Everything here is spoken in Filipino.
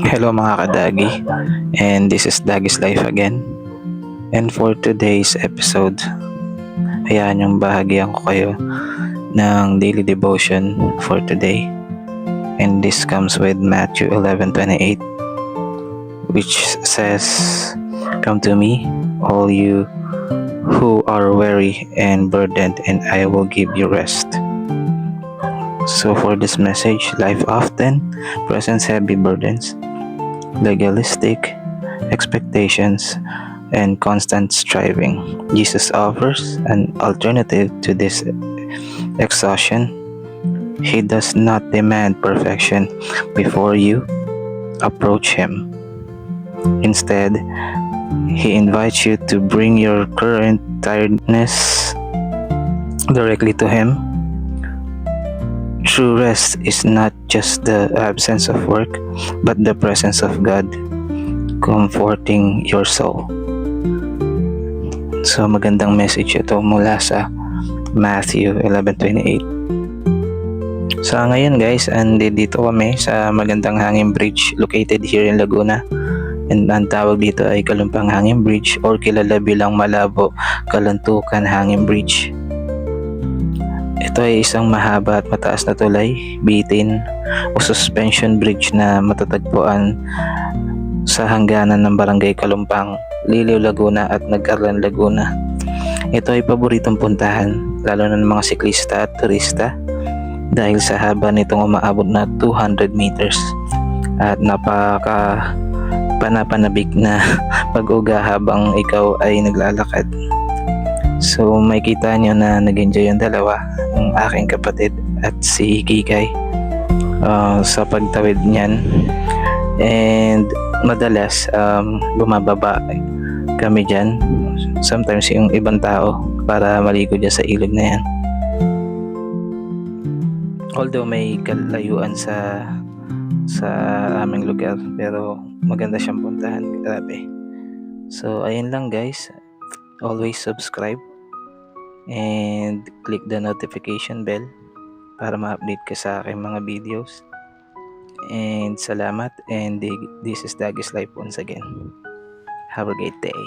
Hello mga kadagi, and this is Dagi's Life again. And for today's episode, hayaan yung bahagyan ko kayo ng daily devotion for today. And this comes with Matthew 11:28, which says, "Come to me, all you who are weary and burdened, and I will give you rest." So for this message, life often presents heavy burdens, legalistic expectations, and constant striving. Jesus offers an alternative to this exhaustion. He does not demand perfection before you approach Him. Instead, He invites you to bring your current tiredness directly to Him. True rest is not just the absence of work, but the presence of God comforting your soul. So magandang message ito mula sa Matthew 11:28. So ngayon guys, dito kami sa Magandang Hangin Bridge located here in Laguna. And ang tawag dito ay Kalumpang Hangin Bridge or kilala bilang Malabo Kalantukan Hangin Bridge. Ito ay isang mahaba at mataas na tulay, bitin o suspension bridge na matatagpuan sa hangganan ng Barangay Kalumpang, Liliw, Laguna at Nag-Arlan, Laguna. Ito ay paboritong puntahan, lalo na ng mga siklista at turista dahil sa haba nitong umaabot na 200 meters at panapanabik na pag-uga habang ikaw ay naglalakad. So makita nyo na nag-enjoy yung dalawa, ang aking kapatid at si Kikay sa pagtawid niyan. And madalas bumababa kami dyan, sometimes yung ibang tao para maligo dyan sa ilog na yan. Although may kalayuan sa aming lugar, pero maganda siyang puntahan, grabe. So ayun lang guys, always subscribe and click the notification bell para ma-update ka sa aking mga videos. And salamat, and this is Dagi's Life once again. Have a great day.